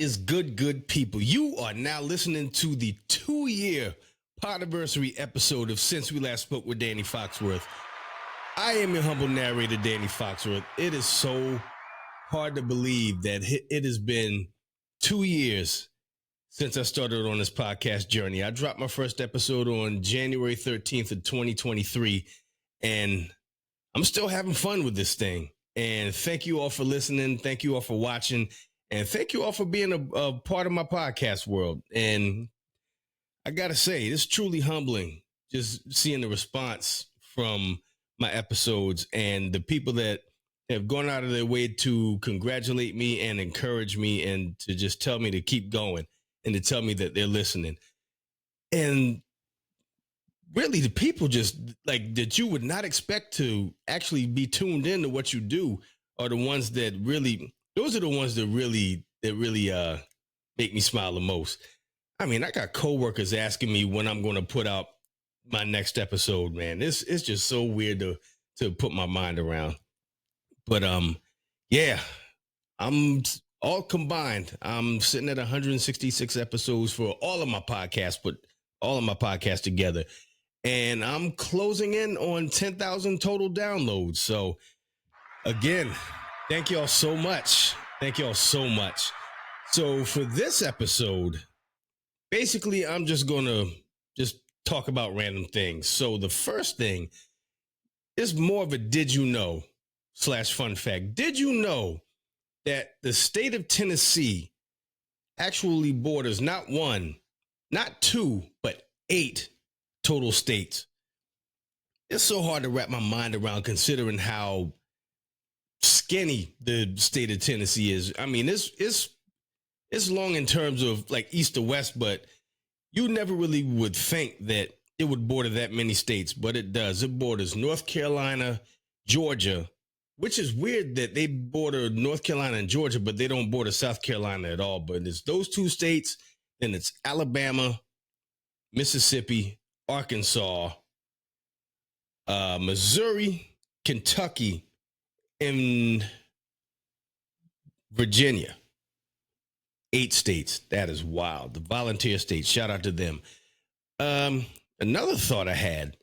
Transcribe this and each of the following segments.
is good people? You are now listening to the 2-year podiversary episode of Since We Last Spoke with Danny Foxworth. I am your humble narrator, Danny Foxworth. It is so hard to believe that it has been 2 years since I started on this podcast journey. I dropped my first episode on January 13th of 2023, and I'm still having fun with this thing. And thank you all for listening. Thank you all for watching. And thank you all for being a part of my podcast world. And I got to say, it's truly humbling just seeing the response from my episodes and the people that have gone out of their way to congratulate me and encourage me and to just tell me to keep going and to tell me that they're listening. And really, the people just like that you would not expect to actually be tuned into what you do are the ones that really, those are the ones that really make me smile the most. I mean, I got coworkers asking me when I'm going to put out my next episode, man. It's just so weird to put my mind around. But yeah, I'm all combined. I'm sitting at 166 episodes for all of my podcasts, put all of my podcasts together. And I'm closing in on 10,000 total downloads. So again, thank y'all so much. Thank y'all so much. So for this episode, basically, I'm just going to just talk about random things. So the first thing is more of a did you know / fun fact. Did you know that the state of Tennessee actually borders not one, not two, but 8 total states? It's so hard to wrap my mind around considering how skinny the state of Tennessee is. I mean, it's long in terms of like east to west, but you never really would think that it would border that many states, but it does. It borders North Carolina, Georgia, which is weird that they border North Carolina and Georgia, but they don't border South Carolina at all. But it's those 2 states, then it's Alabama, Mississippi, Arkansas, Missouri, Kentucky, and Virginia. 8 states. That is wild. The volunteer states. Shout out to them. Another thought I had,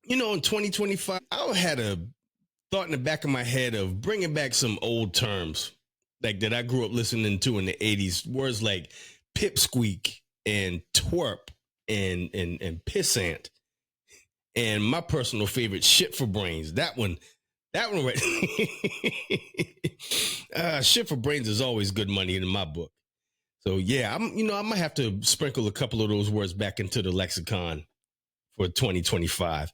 in 2025, I had a thought in the back of my head of bringing back some old terms like that I grew up listening to in the 80s. Words like pipsqueak and twerp and pissant. And my personal favorite, shit for brains. That one right. Shit for brains is always good money in my book. So yeah, I might have to sprinkle a couple of those words back into the lexicon for 2025.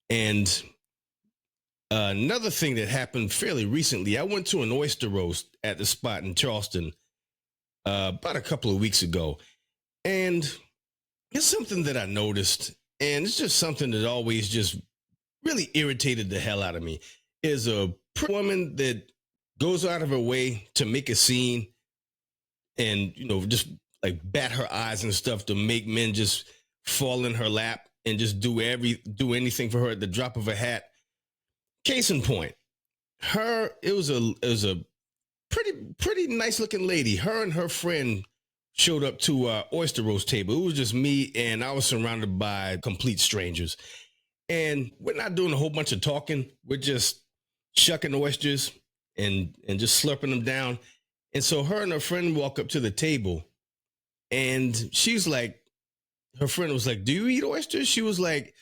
And another thing that happened fairly recently, I went to an oyster roast at the spot in Charleston about a couple of weeks ago. And it's something that I noticed, and it's just something that always just really irritated the hell out of me, is a woman that goes out of her way to make a scene and, just like bat her eyes and stuff to make men just fall in her lap and just do anything for her at the drop of a hat. Case in point, it was a pretty nice looking lady. Her and her friend showed up to our oyster roast table. It was just me, and I was surrounded by complete strangers. And we're not doing a whole bunch of talking. We're just shucking oysters and just slurping them down. And so her and her friend walk up to the table, and she's like, her friend was like, "Do you eat oysters?" She was like,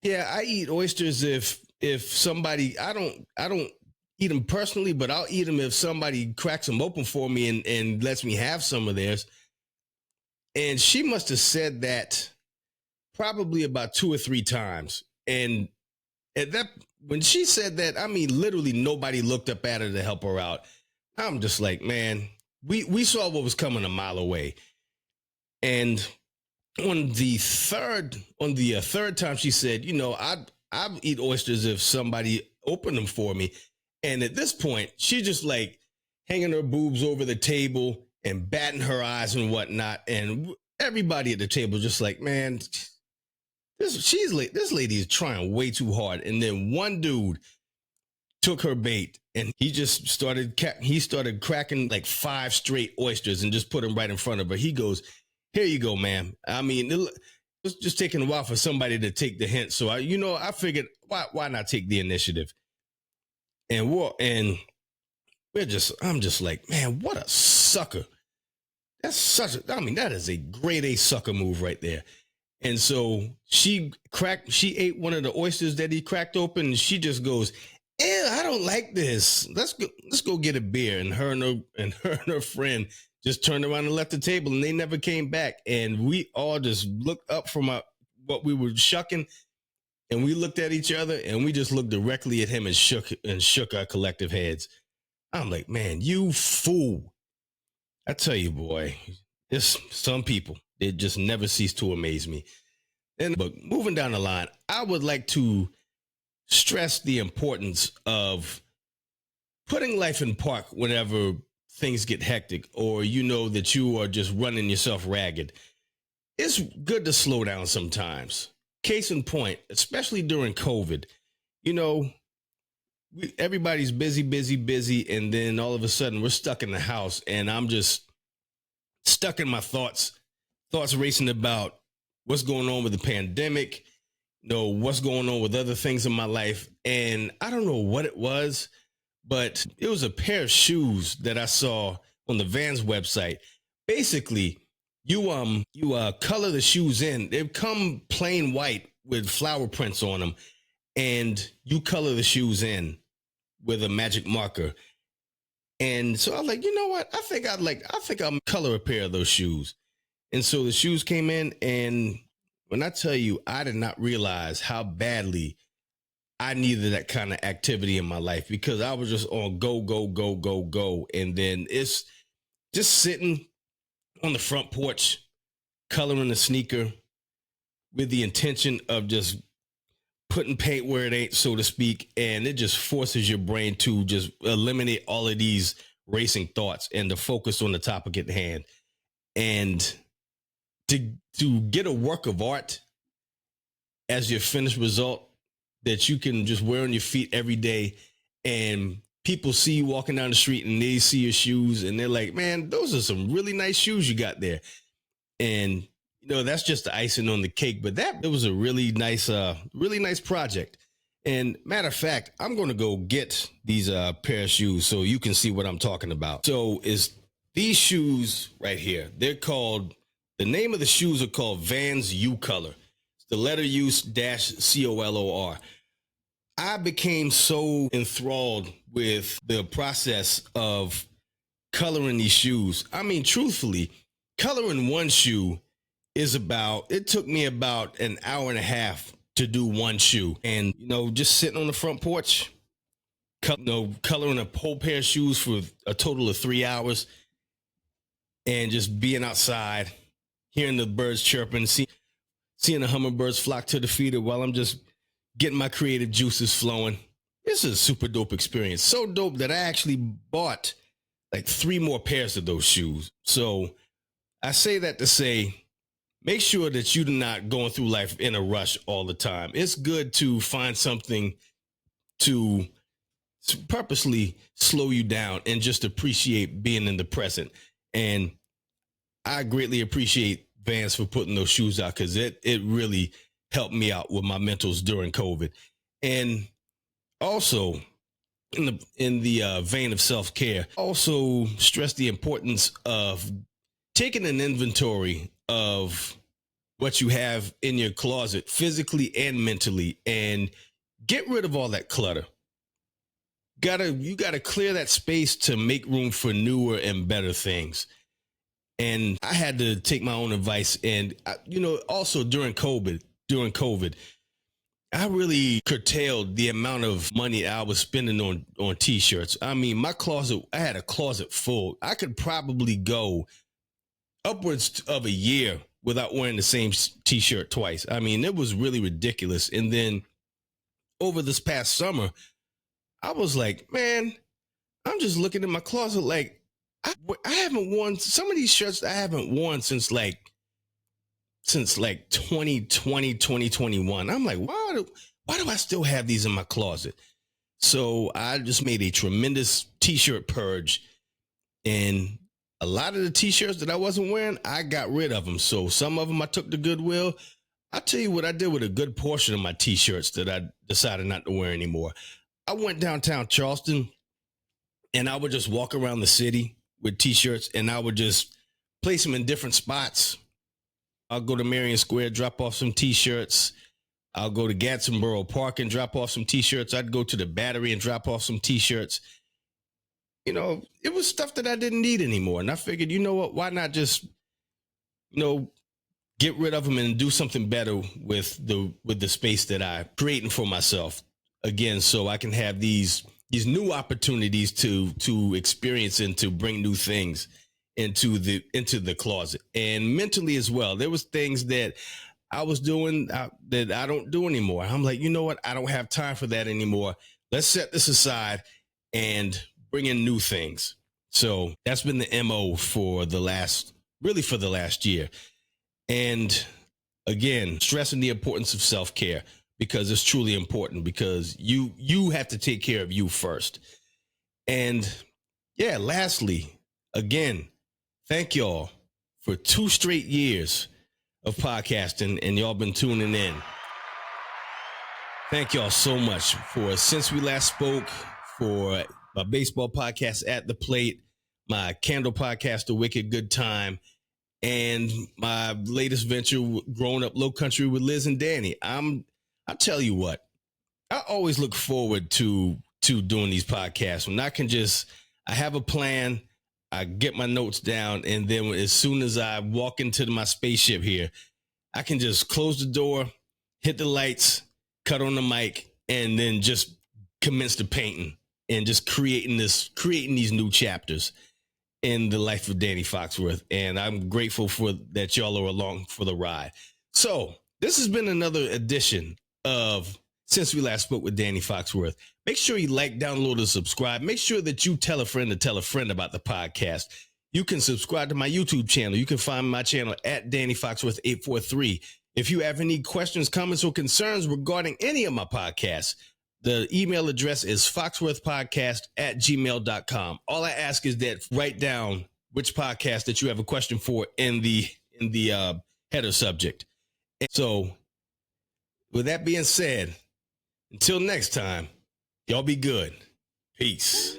"Yeah, I eat oysters if somebody, I don't eat them personally, but I'll eat them if somebody cracks them open for me and lets me have some of theirs." And she must have said that probably about 2 or 3 times. And when she said that, I mean, literally nobody looked up at her to help her out. I'm just like, man, we saw what was coming a mile away. And on the third time, she said, I'd eat oysters if somebody opened them for me. And at this point, she just like hanging her boobs over the table and batting her eyes and whatnot. And everybody at the table just like, man, this lady is trying way too hard. And then one dude took her bait and he started cracking like 5 straight oysters and just put them right in front of her. He goes, "Here you go, ma'am." I mean, it's just taking a while for somebody to take the hint. So I figured, why not take the initiative? And I'm just like, man, what a sucker. That is a grade A sucker move right there. And so she ate one of the oysters that he cracked open, and she just goes, "Ew, I don't like this. Let's go get a beer." And her and her friend just turned around and left the table, and they never came back. And we all just looked up from what we were shucking, and we looked at each other, and we just looked directly at him and shook our collective heads. I'm like, man, you fool. I tell you, boy, there's some people, they just never cease to amaze me. But moving down the line, I would like to stress the importance of putting life in park whenever things get hectic, or you know that you are just running yourself ragged. It's good to slow down sometimes. Case in point, especially during COVID, everybody's busy, and then all of a sudden we're stuck in the house, and I'm just stuck in my thoughts racing about what's going on with the pandemic, what's going on with other things in my life. And I don't know what it was, but it was a pair of shoes that I saw on the Vans website. Basically, you color the shoes in. They come plain white with flower prints on them, and you color the shoes in with a magic marker. And so I was like, you know what? I think I'll color a pair of those shoes. And so the shoes came in, and when I tell you, I did not realize how badly I needed that kind of activity in my life, because I was just on go. And then it's just sitting on the front porch, coloring the sneaker with the intention of just putting paint where it ain't, so to speak. And it just forces your brain to just eliminate all of these racing thoughts and to focus on the topic at hand. And to get a work of art as your finished result that you can just wear on your feet every day, and people see you walking down the street and they see your shoes and they're like, "Man, those are some really nice shoes you got there." And that's just the icing on the cake. But it was a really nice project. And matter of fact, I'm going to go get these pair of shoes so you can see what I'm talking about. So is these shoes right here. The name of the shoes are called Vans U Color. It's the letter U -COLOR. I became so enthralled with the process of coloring these shoes. I mean, truthfully, coloring one shoe it took me about an hour and a half to do one shoe. And, just sitting on the front porch, coloring a whole pair of shoes for a total of 3 hours, and just being outside, hearing the birds chirping, seeing the hummingbirds flock to the feeder while I'm just getting my creative juices flowing. This is a super dope experience. So dope that I actually bought like 3 more pairs of those shoes. So I say that to say, make sure that you're not going through life in a rush all the time. It's good to find something to purposely slow you down and just appreciate being in the present. And I greatly appreciate Vans for putting those shoes out, because it really helped me out with my mentals during COVID. And also, in the vein of self-care, also stress the importance of taking an inventory of what you have in your closet, physically and mentally, and get rid of all that clutter. You gotta clear that space to make room for newer and better things. And I had to take my own advice. And also during COVID, I really curtailed the amount of money I was spending on t-shirts. I mean, I had a closet full. I could probably go upwards of a year without wearing the same t-shirt twice. I mean, it was really ridiculous. And then over this past summer, I was like, man, I'm just looking in my closet like, I haven't worn some of these shirts. I haven't worn since 2020, 2021. I'm like, why do I still have these in my closet? So I just made a tremendous t-shirt purge, and a lot of the t-shirts that I wasn't wearing, I got rid of them. So some of them I took to Goodwill. I'll tell you what I did with a good portion of my t-shirts that I decided not to wear anymore. I went downtown Charleston, and I would just walk around the city with t-shirts, and I would just place them in different spots. I'll go to Marion Square, drop off some t-shirts. I'll go to Gadsdenboro Park and drop off some t-shirts. I'd go to the Battery and drop off some t-shirts. You know, it was stuff that I didn't need anymore. And I figured, you know what, why not just, get rid of them and do something better with the space that I'm creating for myself. Again, so I can have these new opportunities to experience and to bring new things into the closet. And mentally as well, there was things that I was doing that I don't do anymore. I'm like, you know what? I don't have time for that anymore. Let's set this aside and bring in new things. So that's been the MO for the last year. And again, stressing the importance of self-care, because it's truly important, because you have to take care of you first. And yeah, lastly, again, thank y'all for 2 straight years of podcasting, and y'all been tuning in. Thank y'all so much for Since We Last Spoke, for my baseball podcast At the Plate, my candle podcast, The Wicked Good Time, and my latest venture, Growing Up Low Country with Liz and Danny. I'll tell you what, I always look forward to doing these podcasts when I have a plan, I get my notes down, and then as soon as I walk into my spaceship here, I can just close the door, hit the lights, cut on the mic, and then just commence the painting and just creating these new chapters in the life of Danny Foxworth. And I'm grateful for that y'all are along for the ride. So this has been another edition of Since We Last Spoke with Danny Foxworth. Make sure you like, download, and subscribe. Make sure that you tell a friend to tell a friend about the podcast. You can subscribe to my YouTube channel. You can find my channel at Danny Foxworth 843. If you have any questions, comments, or concerns regarding any of my podcasts, the email address is foxworthpodcast@gmail.com. All I ask is that write down which podcast that you have a question for in the header subject. And so with that being said, until next time, y'all be good. Peace.